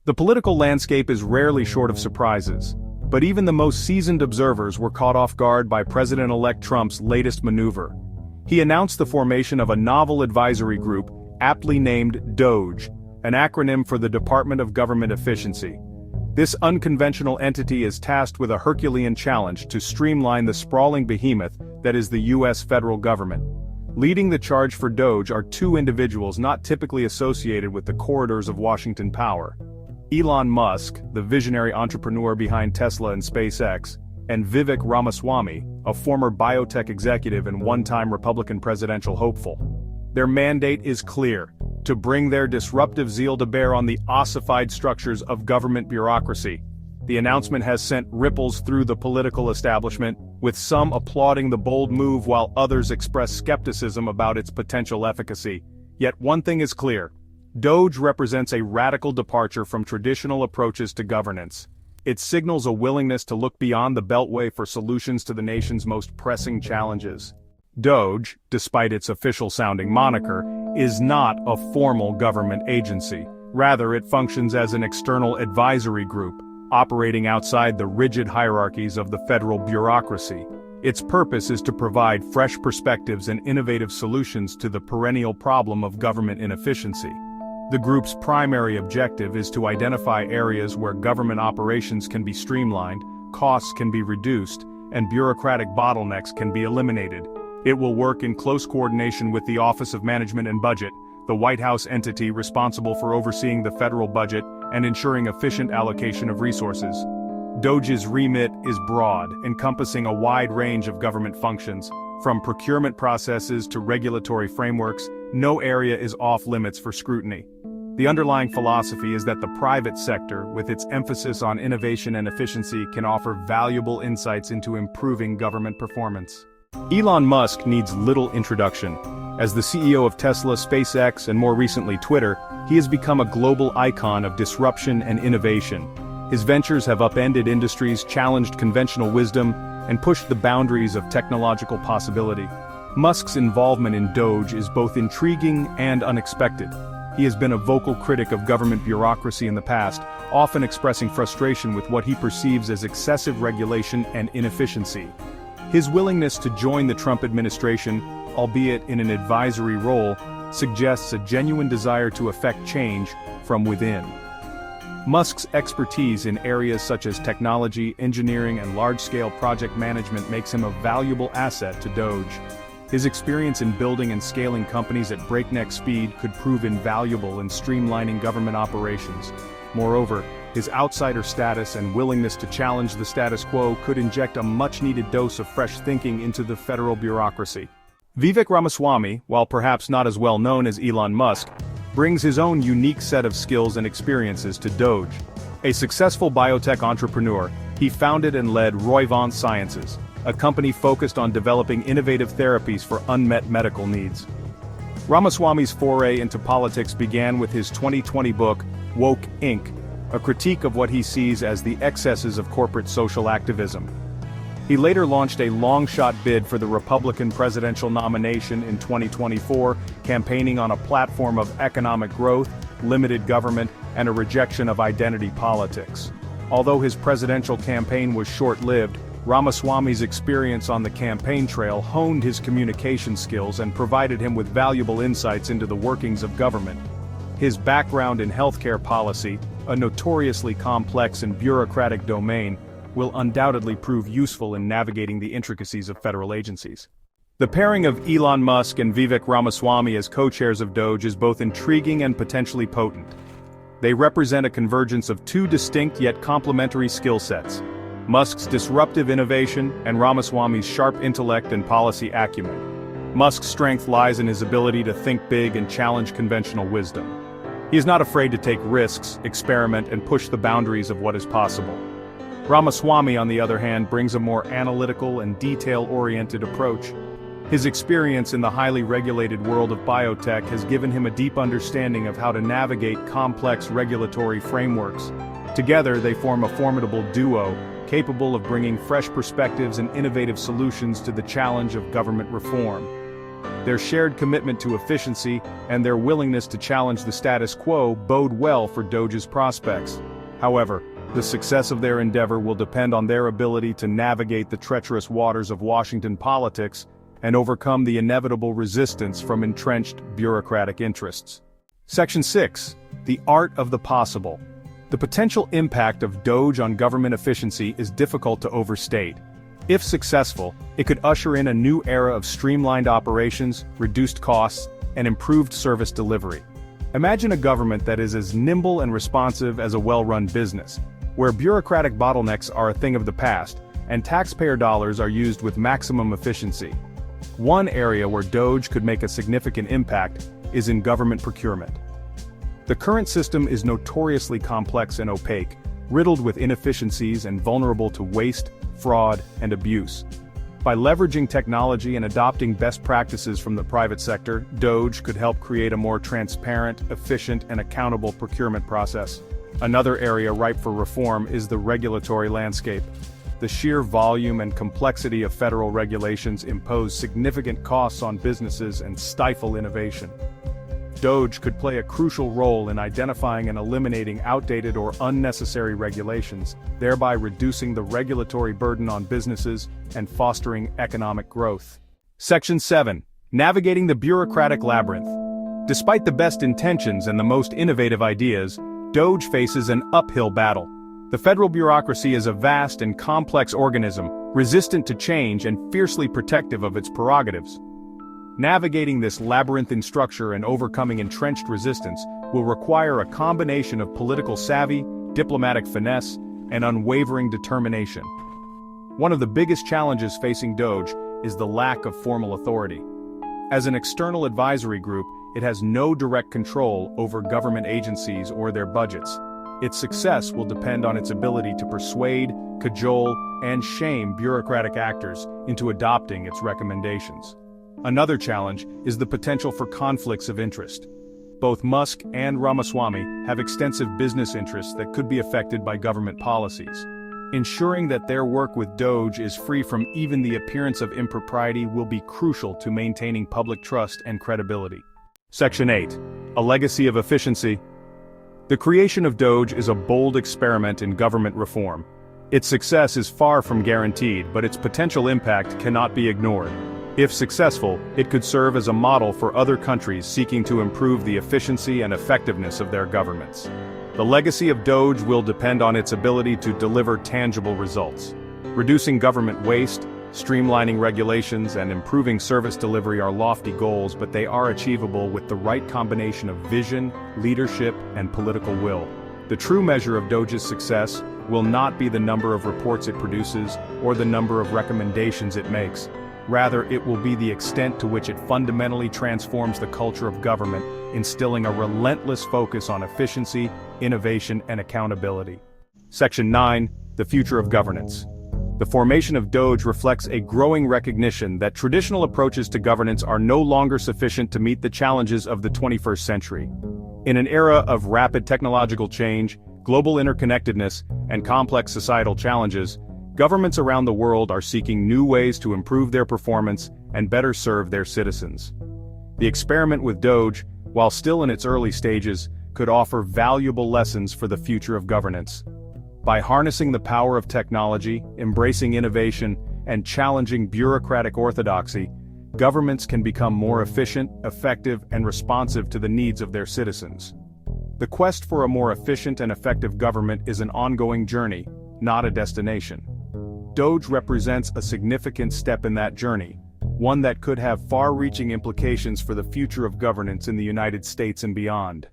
The political landscape is rarely short of surprises, but even the most seasoned observers were caught off guard by President-elect Trump's latest maneuver. He announced the formation of a novel advisory group, aptly named DOGE, an acronym for the Department of Government Efficiency. This unconventional entity is tasked with a Herculean challenge to streamline the sprawling behemoth that is the U.S. federal government. Leading the charge for DOGE are two individuals not typically associated with the corridors of Washington power. Elon Musk, the visionary entrepreneur behind Tesla and SpaceX, and Vivek Ramaswamy, a former biotech executive and one-time Republican presidential hopeful. Their mandate is clear: to bring their disruptive zeal to bear on the ossified structures of government bureaucracy. The announcement has sent ripples through the political establishment, with some applauding the bold move while others express skepticism about its potential efficacy. Yet one thing is clear: DOGE represents a radical departure from traditional approaches to governance. It signals a willingness to look beyond the Beltway for solutions to the nation's most pressing challenges. DOGE, despite its official-sounding moniker, is not a formal government agency. Rather, it functions as an external advisory group, operating outside the rigid hierarchies of the federal bureaucracy. Its purpose is to provide fresh perspectives and innovative solutions to the perennial problem of government inefficiency. The group's primary objective is to identify areas where government operations can be streamlined, costs can be reduced, and bureaucratic bottlenecks can be eliminated. It will work in close coordination with the Office of Management and Budget, the White House entity responsible for overseeing the federal budget and ensuring efficient allocation of resources. DOGE's remit is broad, encompassing a wide range of government functions. From procurement processes to regulatory frameworks, no area is off-limits for scrutiny. The underlying philosophy is that the private sector, with its emphasis on innovation and efficiency, can offer valuable insights into improving government performance. Elon Musk needs little introduction. As the CEO of Tesla, SpaceX, and more recently Twitter, he has become a global icon of disruption and innovation. His ventures have upended industries, challenged conventional wisdom, and pushed the boundaries of technological possibility. Musk's involvement in DOGE is both intriguing and unexpected. He has been a vocal critic of government bureaucracy in the past, often expressing frustration with what he perceives as excessive regulation and inefficiency. His willingness to join the Trump administration, albeit in an advisory role, suggests a genuine desire to effect change from within. Musk's expertise in areas such as technology, engineering, and large-scale project management makes him a valuable asset to DOGE. His experience in building and scaling companies at breakneck speed could prove invaluable in streamlining government operations. Moreover, his outsider status and willingness to challenge the status quo could inject a much-needed dose of fresh thinking into the federal bureaucracy. Vivek Ramaswamy, while perhaps not as well known as Elon Musk, brings his own unique set of skills and experiences to DOGE. A successful biotech entrepreneur, he founded and led Roivant Sciences, a company focused on developing innovative therapies for unmet medical needs. Ramaswamy's foray into politics began with his 2020 book, Woke Inc., a critique of what he sees as the excesses of corporate social activism. He later launched a long-shot bid for the Republican presidential nomination in 2024, campaigning on a platform of economic growth, limited government, and a rejection of identity politics. Although his presidential campaign was short-lived, Ramaswamy's experience on the campaign trail honed his communication skills and provided him with valuable insights into the workings of government. His background in healthcare policy, a notoriously complex and bureaucratic domain, will undoubtedly prove useful in navigating the intricacies of federal agencies. The pairing of Elon Musk and Vivek Ramaswamy as co-chairs of DOGE is both intriguing and potentially potent. They represent a convergence of two distinct yet complementary skill sets: Musk's disruptive innovation and Ramaswamy's sharp intellect and policy acumen. Musk's strength lies in his ability to think big and challenge conventional wisdom. He is not afraid to take risks, experiment, and push the boundaries of what is possible. Ramaswamy, on the other hand, brings a more analytical and detail-oriented approach. His experience in the highly regulated world of biotech has given him a deep understanding of how to navigate complex regulatory frameworks. Together, they form a formidable duo, capable of bringing fresh perspectives and innovative solutions to the challenge of government reform. Their shared commitment to efficiency and their willingness to challenge the status quo bode well for Doge's prospects. However, the success of their endeavor will depend on their ability to navigate the treacherous waters of Washington politics and overcome the inevitable resistance from entrenched bureaucratic interests. Section 6. The Art of the Possible. The potential impact of Doge on government efficiency is difficult to overstate. If successful, it could usher in a new era of streamlined operations, reduced costs, and improved service delivery. Imagine a government that is as nimble and responsive as a well-run business, where bureaucratic bottlenecks are a thing of the past, and taxpayer dollars are used with maximum efficiency. One area where Doge could make a significant impact is in government procurement. The current system is notoriously complex and opaque, riddled with inefficiencies and vulnerable to waste, fraud, and abuse. By leveraging technology and adopting best practices from the private sector, Doge could help create a more transparent, efficient, and accountable procurement process. Another area ripe for reform is the regulatory landscape. The sheer volume and complexity of federal regulations impose significant costs on businesses and stifle innovation. Doge could play a crucial role in identifying and eliminating outdated or unnecessary regulations, thereby reducing the regulatory burden on businesses and fostering economic growth. Section 7. Navigating the bureaucratic labyrinth. Despite the best intentions and the most innovative ideas, Doge faces an uphill battle. The federal bureaucracy is a vast and complex organism, resistant to change and fiercely protective of its prerogatives. Navigating this labyrinthine structure and overcoming entrenched resistance will require a combination of political savvy, diplomatic finesse, and unwavering determination. One of the biggest challenges facing Doge is the lack of formal authority. As an external advisory group, it has no direct control over government agencies or their budgets. Its success will depend on its ability to persuade, cajole, and shame bureaucratic actors into adopting its recommendations. Another challenge is the potential for conflicts of interest. Both Musk and Ramaswamy have extensive business interests that could be affected by government policies. Ensuring that their work with Doge is free from even the appearance of impropriety will be crucial to maintaining public trust and credibility. Section 8. A Legacy of Efficiency. The creation of Doge is a bold experiment in government reform. Its success is far from guaranteed, but its potential impact cannot be ignored. If successful, it could serve as a model for other countries seeking to improve the efficiency and effectiveness of their governments. The legacy of Doge will depend on its ability to deliver tangible results. Reducing government waste, streamlining regulations, and improving service delivery are lofty goals, but they are achievable with the right combination of vision, leadership, and political will. The true measure of Doge's success will not be the number of reports it produces or the number of recommendations it makes. Rather, it will be the extent to which it fundamentally transforms the culture of government, instilling a relentless focus on efficiency, innovation, and accountability. Section 9. The Future of Governance. The formation of Doge reflects a growing recognition that traditional approaches to governance are no longer sufficient to meet the challenges of the 21st century. In an era of rapid technological change, global interconnectedness, and complex societal challenges, governments around the world are seeking new ways to improve their performance and better serve their citizens. The experiment with Doge, while still in its early stages, could offer valuable lessons for the future of governance. By harnessing the power of technology, embracing innovation, and challenging bureaucratic orthodoxy, governments can become more efficient, effective, and responsive to the needs of their citizens. The quest for a more efficient and effective government is an ongoing journey, not a destination. Doge represents a significant step in that journey, one that could have far-reaching implications for the future of governance in the United States and beyond.